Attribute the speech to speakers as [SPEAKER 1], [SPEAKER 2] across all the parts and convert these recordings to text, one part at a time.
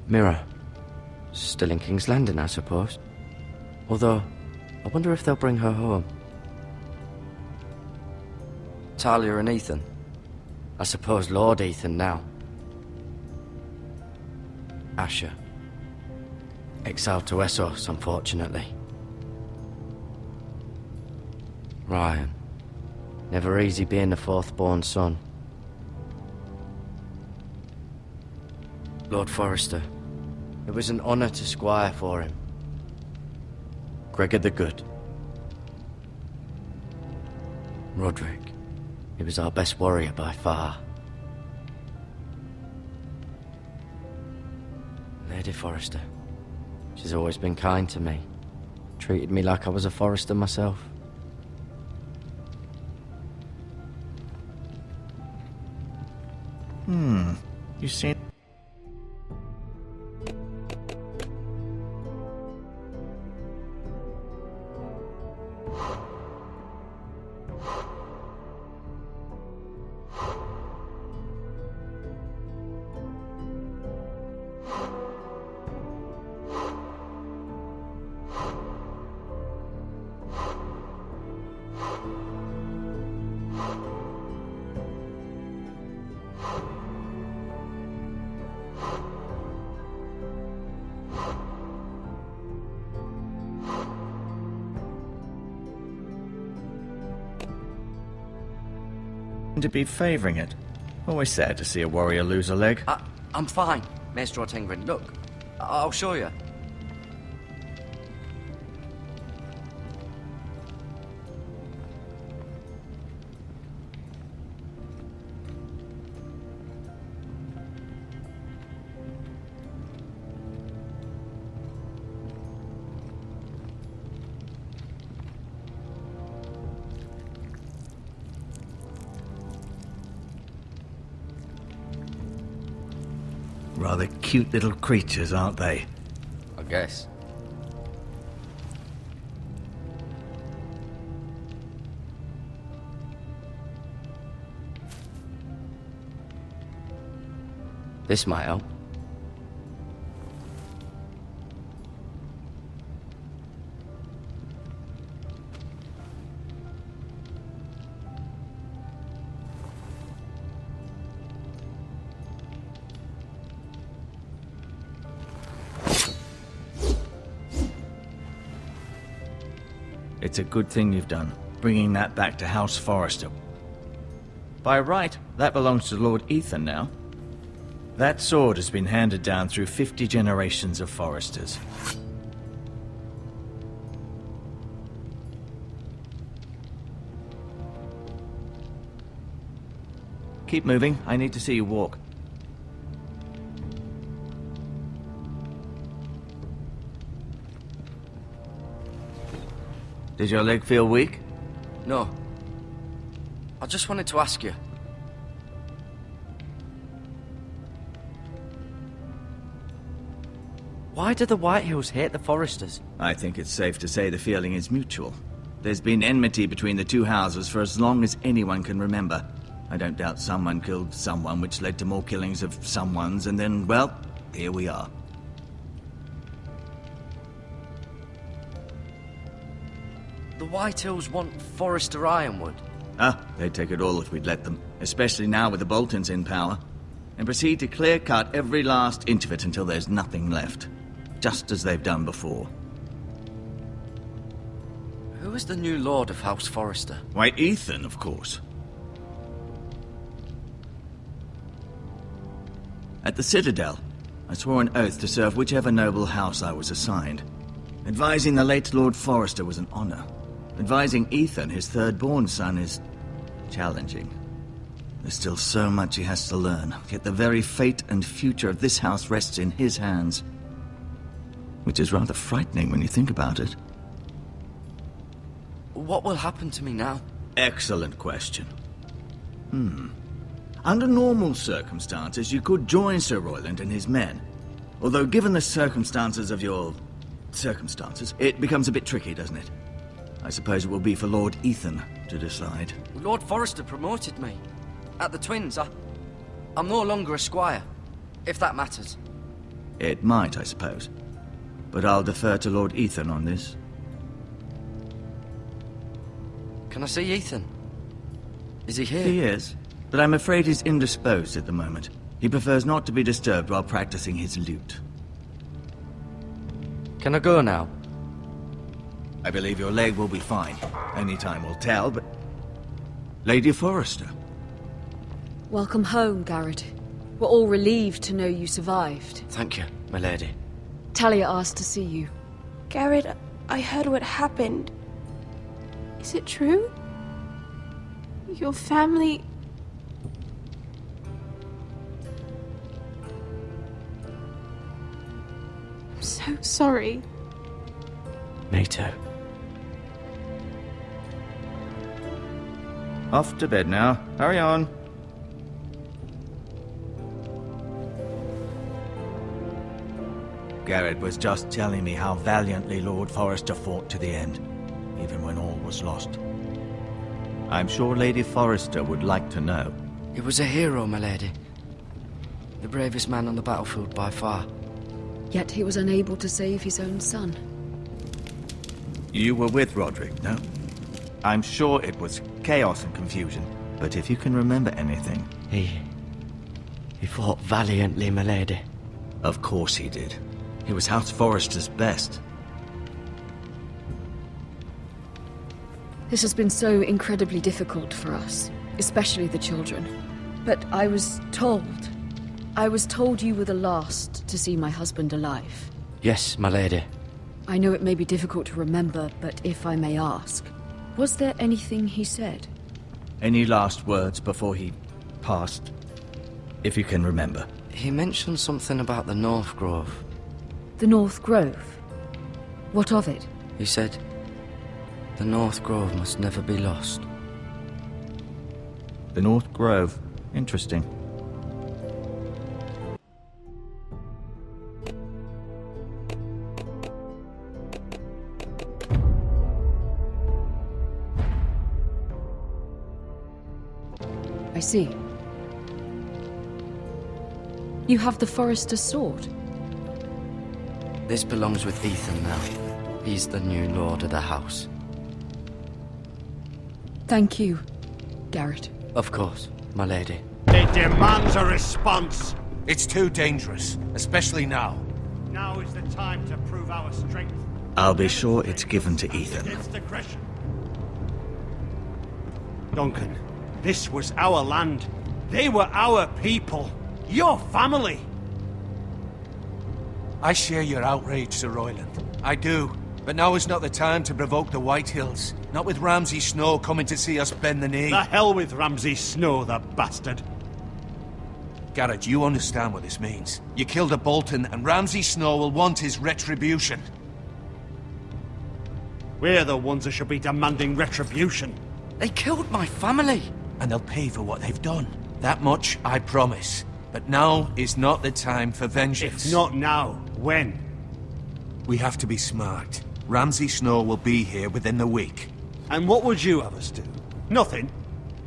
[SPEAKER 1] Mirror. Still in King's Landing, I suppose. Although, I wonder if they'll bring her home. Talia and Ethan. I suppose Lord Ethan now. Asher. Exiled to Essos, unfortunately. Ryan. Never easy being the fourth-born son. Lord Forrester. It was an honor to squire for him. Gregor the Good. Roderick. He was our best warrior by far. Lady Forrester. She's always been kind to me. Treated me like I was a Forrester myself.
[SPEAKER 2] You seem... to be favouring it. Always sad to see a warrior lose a leg.
[SPEAKER 1] I'm fine, Maestro Tengrin. Look, I'll show you.
[SPEAKER 2] Rather cute little creatures, aren't they?
[SPEAKER 1] I guess. This might help.
[SPEAKER 2] It's a good thing you've done, bringing that back to House Forrester. By right, that belongs to Lord Ethan now. That sword has been handed down through 50 generations of Forresters. Keep moving, I need to see you walk. Did your leg feel weak?
[SPEAKER 1] No. I just wanted to ask you. Why do the Whitehills hate the Forresters?
[SPEAKER 2] I think it's safe to say the feeling is mutual. There's been enmity between the two houses for as long as anyone can remember. I don't doubt someone killed someone, which led to more killings of someones, and then, well, here we are.
[SPEAKER 1] The Whitehills want Forrester Ironwood.
[SPEAKER 2] They'd take it all if we'd let them, especially now with the Boltons in power, and proceed to clear-cut every last inch of it until there's nothing left, just as they've done before.
[SPEAKER 1] Who is the new Lord of House Forrester?
[SPEAKER 2] Why, Ethan, of course. At the Citadel, I swore an oath to serve whichever noble house I was assigned. Advising the late Lord Forrester was an honor. Advising Ethan, his third-born son, is challenging. There's still so much he has to learn, yet the very fate and future of this house rests in his hands. Which is rather frightening when you think about it.
[SPEAKER 1] What will happen to me now?
[SPEAKER 2] Excellent question. Under normal circumstances, you could join Sir Royland and his men. Although given the circumstances of your... circumstances, it becomes a bit tricky, doesn't it? I suppose it will be for Lord Ethan to decide.
[SPEAKER 1] Lord Forrester promoted me. At the Twins, I'm no longer a squire, if that matters.
[SPEAKER 2] It might, I suppose. But I'll defer to Lord Ethan on this.
[SPEAKER 1] Can I see Ethan? Is he here?
[SPEAKER 2] He is, but I'm afraid he's indisposed at the moment. He prefers not to be disturbed while practicing his lute.
[SPEAKER 1] Can I go now?
[SPEAKER 2] I believe your leg will be fine. Only time will tell, but... Lady Forrester.
[SPEAKER 3] Welcome home, Garrett. We're all relieved to know you survived.
[SPEAKER 1] Thank you, my lady.
[SPEAKER 3] Talia asked to see you.
[SPEAKER 4] Garrett, I heard what happened. Is it true? Your family... I'm so sorry.
[SPEAKER 1] Me too.
[SPEAKER 2] Off to bed now. Hurry on. Garrett was just telling me how valiantly Lord Forrester fought to the end, even when all was lost. I'm sure Lady Forrester would like to know.
[SPEAKER 1] He was a hero, my lady. The bravest man on the battlefield by far.
[SPEAKER 3] Yet he was unable to save his own son.
[SPEAKER 2] You were with Roderick, no? I'm sure it was chaos and confusion, but if you can remember anything...
[SPEAKER 1] He fought valiantly, my lady.
[SPEAKER 2] Of course he did. He was House Forrester's best.
[SPEAKER 3] This has been so incredibly difficult for us, especially the children. But I was told you were the last to see my husband alive.
[SPEAKER 1] Yes, my lady.
[SPEAKER 3] I know it may be difficult to remember, but if I may ask, was there anything he said?
[SPEAKER 2] Any last words before he passed? If you can remember.
[SPEAKER 1] He mentioned something about the North Grove.
[SPEAKER 3] The North Grove? What of it?
[SPEAKER 1] He said, the North Grove must never be lost.
[SPEAKER 2] The North Grove. Interesting.
[SPEAKER 3] I see. You have the Forrester's sword.
[SPEAKER 1] This belongs with Ethan now. He's the new lord of the house.
[SPEAKER 3] Thank you, Garrett.
[SPEAKER 1] Of course, my lady.
[SPEAKER 5] It demands a response.
[SPEAKER 6] It's too dangerous, especially now.
[SPEAKER 5] Now is the time to prove our strength.
[SPEAKER 2] I'll be sure it's given to Ethan.
[SPEAKER 5] Against aggression. Duncan, this was our land. They were our people. Your family.
[SPEAKER 6] I share your outrage, Sir Royland. I do. But now is not the time to provoke the Whitehills. Not with Ramsay Snow coming to see us bend the knee.
[SPEAKER 5] The hell with Ramsay Snow, the bastard.
[SPEAKER 6] Garrett, you understand what this means. You killed a Bolton, and Ramsay Snow will want his retribution.
[SPEAKER 5] We're the ones that should be demanding retribution.
[SPEAKER 1] They killed my family!
[SPEAKER 6] And they'll pay for what they've done. That much, I promise. But now is not the time for vengeance.
[SPEAKER 5] If not now, when?
[SPEAKER 6] We have to be smart. Ramsay Snow will be here within the week.
[SPEAKER 5] And what would you have us do? Nothing?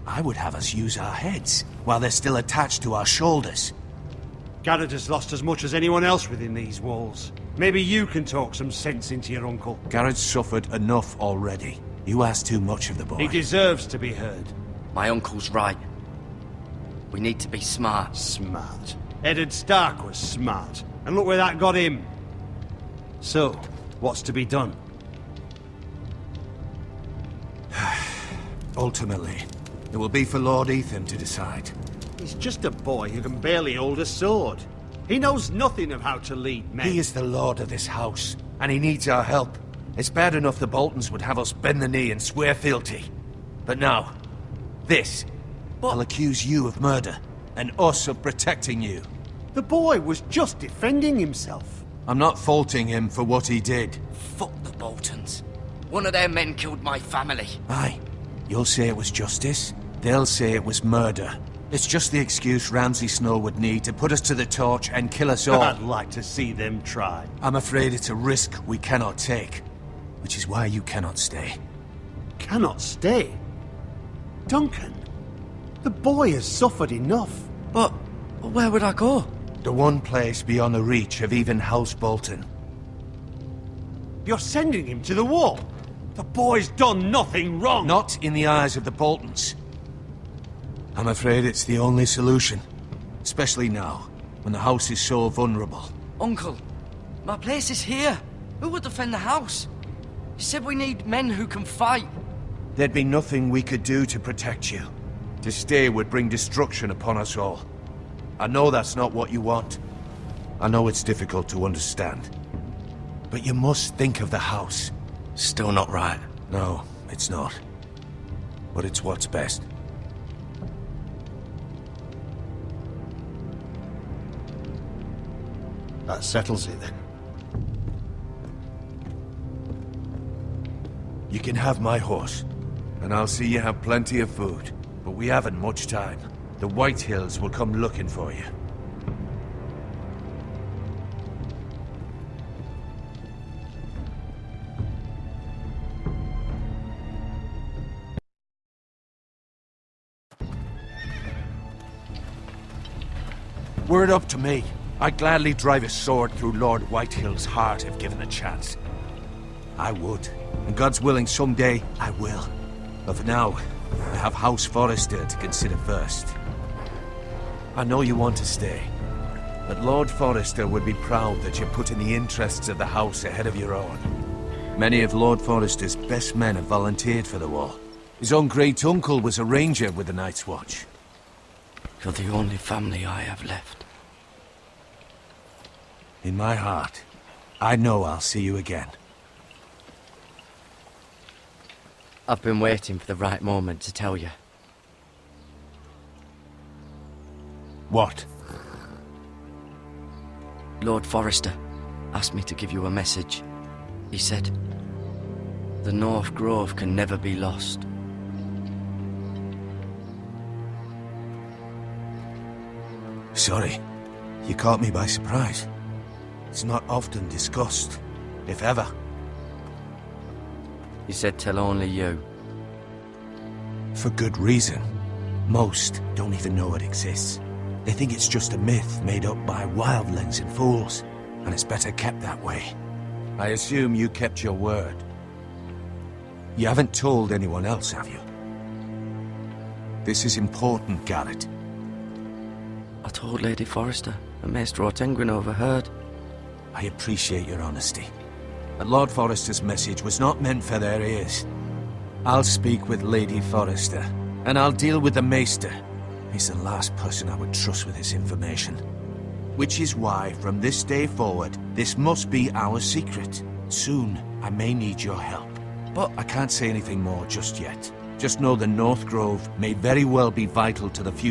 [SPEAKER 6] I would have us use our heads, while they're still attached to our shoulders.
[SPEAKER 5] Garrett has lost as much as anyone else within these walls. Maybe you can talk some sense into your uncle.
[SPEAKER 6] Garrett's suffered enough already. You ask too much of the boy.
[SPEAKER 5] He deserves to be heard.
[SPEAKER 1] My uncle's right. We need to be smart.
[SPEAKER 5] Smart. Eddard Stark was smart. And look where that got him. So, what's to be done?
[SPEAKER 6] Ultimately, it will be for Lord Ethan to decide.
[SPEAKER 5] He's just a boy who can barely hold a sword. He knows nothing of how to lead men.
[SPEAKER 6] He is the lord of this house, and he needs our help. It's bad enough the Boltons would have us bend the knee and swear fealty. But now, this. I'll accuse you of murder, and us of protecting you.
[SPEAKER 5] The boy was just defending himself.
[SPEAKER 6] I'm not faulting him for what he did.
[SPEAKER 1] Fuck the Boltons. One of their men killed my family.
[SPEAKER 6] Aye. You'll say it was justice. They'll say it was murder. It's just the excuse Ramsay Snow would need to put us to the torch and kill us all.
[SPEAKER 5] I'd like to see them try.
[SPEAKER 6] I'm afraid it's a risk we cannot take. Which is why you cannot stay.
[SPEAKER 5] Cannot stay? Duncan, the boy has suffered enough.
[SPEAKER 1] But where would I go?
[SPEAKER 6] The one place beyond the reach of even House Bolton.
[SPEAKER 5] You're sending him to the wall? The boy's done nothing wrong!
[SPEAKER 6] Not in the eyes of the Boltons. I'm afraid it's the only solution. Especially now, when the house is so vulnerable.
[SPEAKER 1] Uncle, my place is here. Who would defend the house? You said we need men who can fight.
[SPEAKER 6] There'd be nothing we could do to protect you. To stay would bring destruction upon us all. I know that's not what you want. I know it's difficult to understand. But you must think of the house.
[SPEAKER 1] Still not right.
[SPEAKER 6] No, it's not. But it's what's best.
[SPEAKER 5] That settles it then.
[SPEAKER 6] You can have my horse, and I'll see you have plenty of food. But we haven't much time. The White Hills will come looking for you. Were it up to me, I'd gladly drive a sword through Lord Whitehill's heart if given a chance. I would, and God's willing someday I will. But for now, I have House Forrester to consider first. I know you want to stay, but Lord Forrester would be proud that you're putting the interests of the house ahead of your own. Many of Lord Forrester's best men have volunteered for the war. His own great-uncle was a ranger with the Night's Watch.
[SPEAKER 1] You're the only family I have left.
[SPEAKER 6] In my heart, I know I'll see you again.
[SPEAKER 1] I've been waiting for the right moment to tell you.
[SPEAKER 6] What?
[SPEAKER 1] Lord Forrester asked me to give you a message. He said, the North Grove can never be lost.
[SPEAKER 6] Sorry, you caught me by surprise. It's not often discussed, if ever.
[SPEAKER 1] He said tell only you.
[SPEAKER 6] For good reason. Most don't even know it exists. They think it's just a myth made up by wildlings and fools, and it's better kept that way. I assume you kept your word. You haven't told anyone else, have you? This is important, Garrett.
[SPEAKER 1] I told Lady Forrester, and Maester Ortengryn overheard.
[SPEAKER 6] I appreciate your honesty. But Lord Forrester's message was not meant for their ears. I'll speak with Lady Forrester, and I'll deal with the Maester. He's the last person I would trust with this information. Which is why, from this day forward, this must be our secret. Soon, I may need your help. But I can't say anything more just yet. Just know the North Grove may very well be vital to the future.